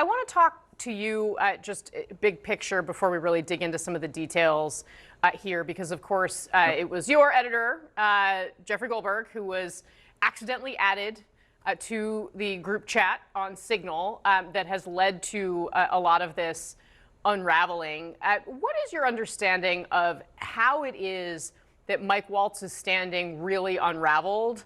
I want to talk to you just big picture before we really dig into some of the details here, because of course it was your editor, Jeffrey Goldberg, who was accidentally added to the group chat on Signal that has led to a lot of this unraveling. What is your understanding of how it is that Mike Waltz's standing really unraveled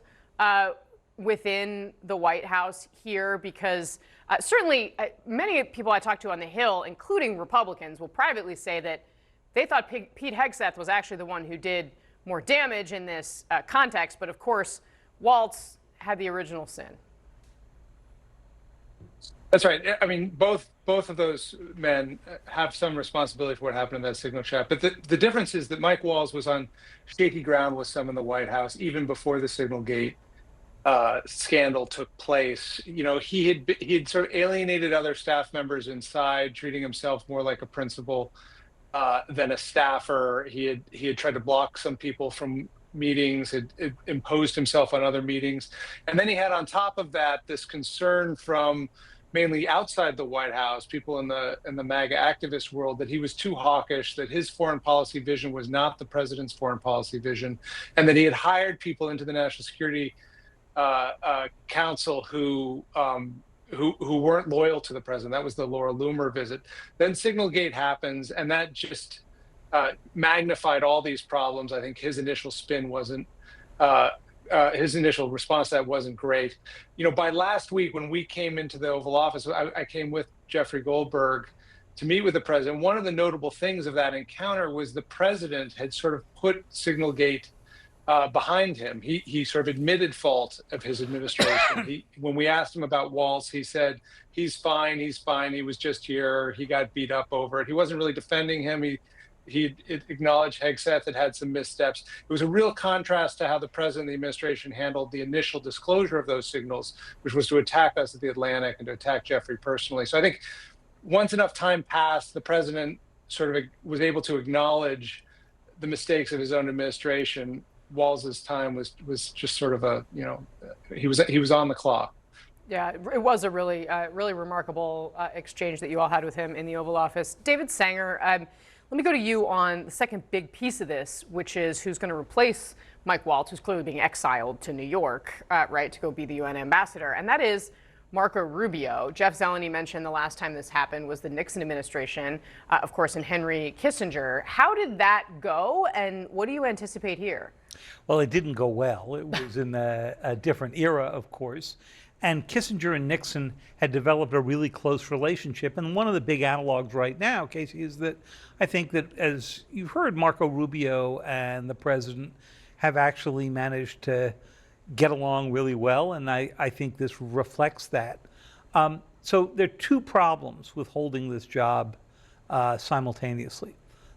within the White House here? Because certainly many people I talked to on the Hill, including Republicans, will privately say that they thought Pete Hegseth was actually the one who did more damage in this context. But of course, Waltz had the original sin. That's right. I mean, both of those men have some responsibility for what happened in that Signal chat. But the difference is that Mike Waltz was on shaky ground with some in the White House even before the Signalgate scandal took place. You know, he had sort of alienated other staff members inside, treating himself more like a principal than a staffer. He had tried to block some people from meetings, had imposed himself on other meetings, and then he had on top of that this concern from mainly outside the White House, people in the MAGA activist world, that he was too hawkish, that his foreign policy vision was not the president's foreign policy vision, and that he had hired people into the National Security Council who weren't loyal to the president. That was the Laura Loomer visit. Then Signalgate happens, and that just magnified all these problems. I think his initial spin wasn't. His initial response to that wasn't great. You know, by last week when we came into the Oval Office, I came with Jeffrey Goldberg to meet with the president. One of the notable things of that encounter was the president had sort of put Signalgate behind him. He sort of admitted fault of his administration. When we asked him about Waltz, he said, he's fine. He was just here. He got beat up over it. He wasn't really defending him. He acknowledged Hegseth had some missteps. It was a real contrast to how the president and the administration handled the initial disclosure of those signals, which was to attack us at the Atlantic and to attack Jeffrey personally. So I think once enough time passed, the president sort of was able to acknowledge the mistakes of his own administration. Walz's time was just sort of a, you know, he was on the clock. Yeah, it was a really remarkable exchange that you all had with him in the Oval Office. David Sanger, let me go to you on the second big piece of this, which is who's going to replace Mike Waltz, who's clearly being exiled to New York, right, to go be the UN ambassador, and that is Marco Rubio. Jeff Zeleny mentioned the last time this happened was the Nixon administration, of course, and Henry Kissinger. How did that go, and what do you anticipate here? Well, it didn't go well. It was in a different era, of course. And Kissinger and Nixon had developed a really close relationship. And one of the big analogs right now, Casey, is that I think that, as you've heard, Marco Rubio and the president have actually managed to get along really well. And I think this reflects that. So there are two problems with holding this job simultaneously.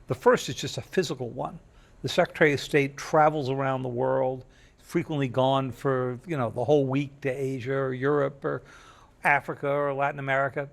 The first is just a physical one. The Secretary of State travels around the world, frequently gone for, you know, the whole week to Asia or Europe or Africa or Latin America.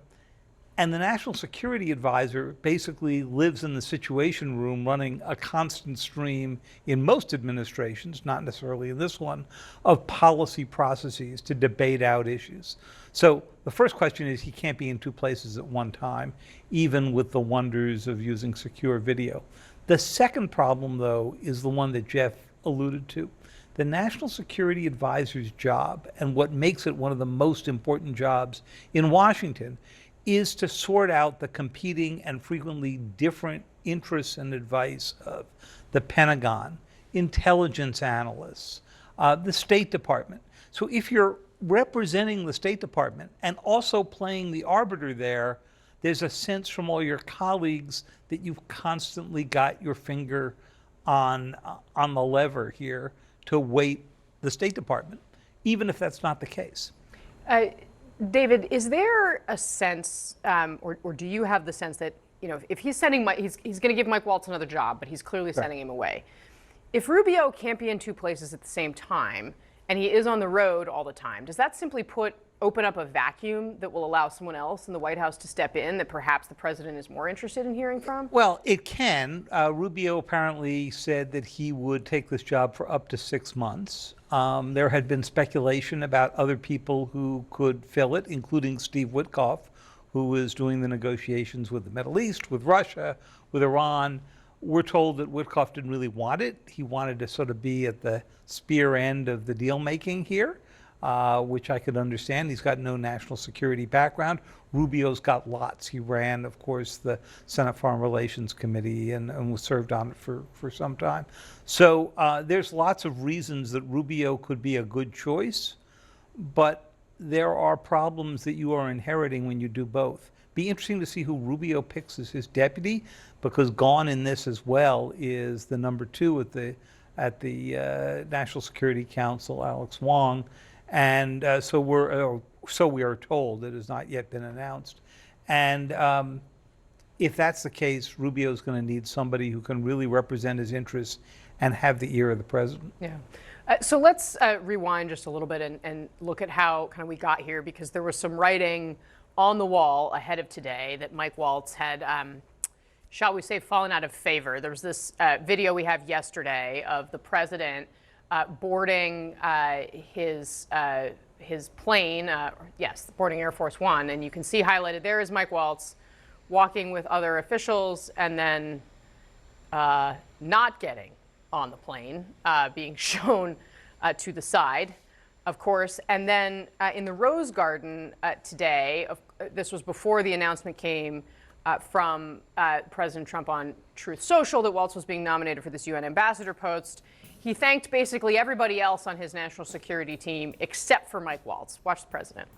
And the National Security Advisor basically lives in the Situation Room running a constant stream in most administrations, not necessarily in this one, of policy processes to debate out issues. So the first question is he can't be in two places at one time, even with the wonders of using secure video. The second problem, though, is the one that Jeff alluded to. The National Security Advisor's job, and what makes it one of the most important jobs in Washington, is to sort out the competing and frequently different interests and advice of the Pentagon, intelligence analysts, the State Department. So if you're representing the State Department and also playing the arbiter there, there's a sense from all your colleagues that you've constantly got your finger on the lever here to weight the State Department, even if that's not the case. David, is there a sense, or do you have the sense that, you know, if he's sending he's going to give Mike Waltz another job, but he's clearly sending him away. If Rubio can't be in two places at the same time, and he is on the road all the time, does that simply open up a vacuum that will allow someone else in the White House to step in that perhaps the president is more interested in hearing from? Well, it can. Rubio apparently said that he would take this job for up to 6 months. There had been speculation about other people who could fill it, including Steve Witkoff, who is doing the negotiations with the Middle East, with Russia, with Iran. We're told that Witkoff didn't really want it. He wanted to sort of be at the spear end of the deal making here, which I could understand. He's got no national security background. Rubio's got lots. He ran, of course, the Senate Foreign Relations Committee and was served on it for some time. So there's lots of reasons that Rubio could be a good choice, but there are problems that you are inheriting when you do both. Be interesting to see who Rubio picks as his deputy, because gone in this as well is the number 2 at the National Security Council, Alex Wong, and so we are told. It has not yet been announced, and if that's the case, Rubio is going to need somebody who can really represent his interests and have the ear of the president. Yeah. So let's rewind just a little bit and look at how kind of we got here, because there was some writing on the wall ahead of today that Mike Waltz had, shall we say, fallen out of favor. There was this video we have yesterday of the president boarding his plane, boarding Air Force One, and you can see highlighted there is Mike Waltz walking with other officials and then not getting on the plane, being shown to the side, of course. And then in the Rose Garden today, this was before the announcement came from President Trump on Truth Social that Waltz was being nominated for this UN ambassador post. He thanked basically everybody else on his national security team except for Mike Waltz. Watch the president.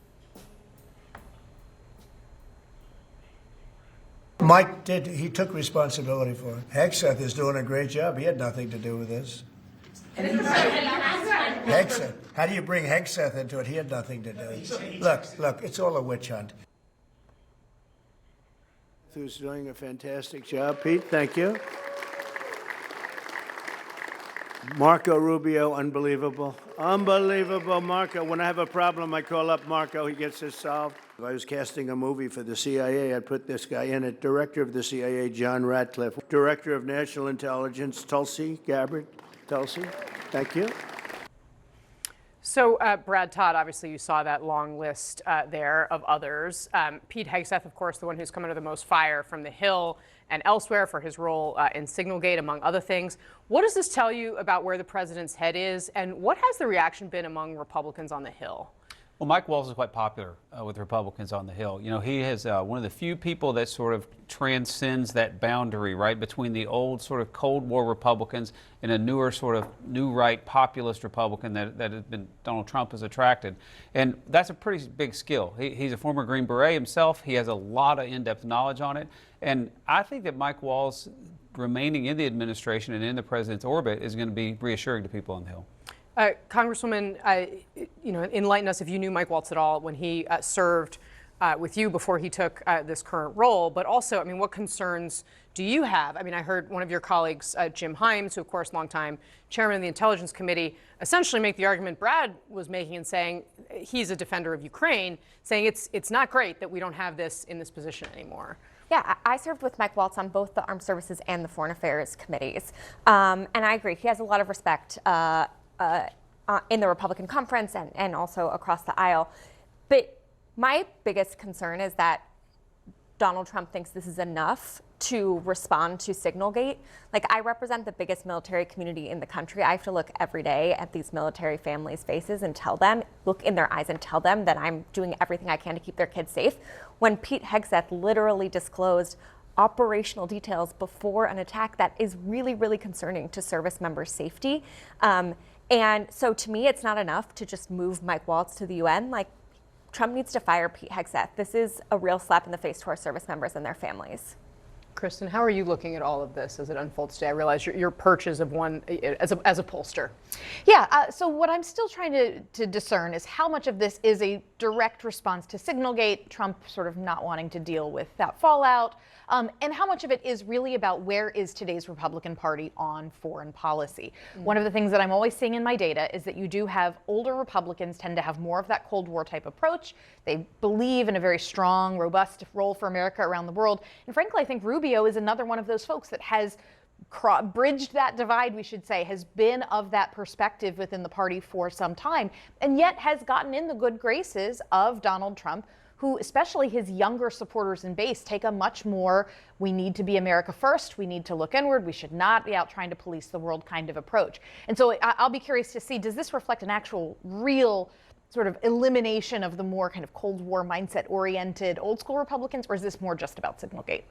Mike he took responsibility for it. Hegseth is doing a great job. He had nothing to do with this. Hegseth, how do you bring Hegseth into it? He had nothing to do. Look, it's all a witch hunt. Who's doing a fantastic job, Pete, thank you. Marco Rubio, unbelievable. Unbelievable, Marco. When I have a problem, I call up Marco, he gets it solved. If I was casting a movie for the CIA, I'd put this guy in it. Director of the CIA, John Ratcliffe. Director of National Intelligence, Tulsi Gabbard. Tulsi, thank you. So, Brad Todd, obviously you saw that long list there of others. Pete Hegseth, of course, the one who's come under the most fire from the Hill and elsewhere for his role in Signalgate, among other things. What does this tell you about where the president's head is, and what has the reaction been among Republicans on the Hill? Well, Mike Waltz is quite popular with Republicans on the Hill. You know, he is one of the few people that sort of transcends that boundary, right, between the old sort of Cold War Republicans and a newer sort of new right populist Republican that has been Donald Trump has attracted. And that's a pretty big skill. He's a former Green Beret himself. He has a lot of in-depth knowledge on it. And I think that Mike Waltz remaining in the administration and in the president's orbit is going to be reassuring to people on the Hill. Congresswoman, enlighten us if you knew Mike Waltz at all when he served with you before he took this current role. But also, I mean, what concerns do you have? I mean, I heard one of your colleagues, Jim Himes, who, of course, longtime chairman of the Intelligence Committee, essentially make the argument Brad was making and saying he's a defender of Ukraine, saying it's not great that we don't have this in this position anymore. Yeah, I served with Mike Waltz on both the Armed Services and the Foreign Affairs committees. And I agree, he has a lot of respect in the Republican conference and also across the aisle. But my biggest concern is that Donald Trump thinks this is enough to respond to Signalgate. Like, I represent the biggest military community in the country. I have to look every day at these military families' faces and tell them, look in their eyes and tell them that I'm doing everything I can to keep their kids safe. When Pete Hegseth literally disclosed operational details before an attack, that is really, really concerning to service members' safety. And so to me, it's not enough to just move Mike Waltz to the UN. Like, Trump needs to fire Pete Hegseth. This is a real slap in the face to our service members and their families. Kristen, how are you looking at all of this as it unfolds today? I realize your perch is of one as a pollster. Yeah, so what I'm still trying to discern is how much of this is a direct response to Signalgate, Trump sort of not wanting to deal with that fallout, and how much of it is really about where is today's Republican Party on foreign policy. One of the things that I'm always seeing in my data is that you do have older Republicans tend to have more of that Cold War type approach. They believe in a very strong, robust role for America around the world. And frankly, I think Rubio is another one of those folks that has bridged that divide, we should say, has been of that perspective within the party for some time, and yet has gotten in the good graces of Donald Trump, who, especially his younger supporters and base, take a much more, we need to be America first, we need to look inward, we should not be out trying to police the world kind of approach. And so I'll be curious to see, does this reflect an actual real sort of elimination of the more kind of Cold War mindset oriented old school Republicans, or is this more just about Signalgate?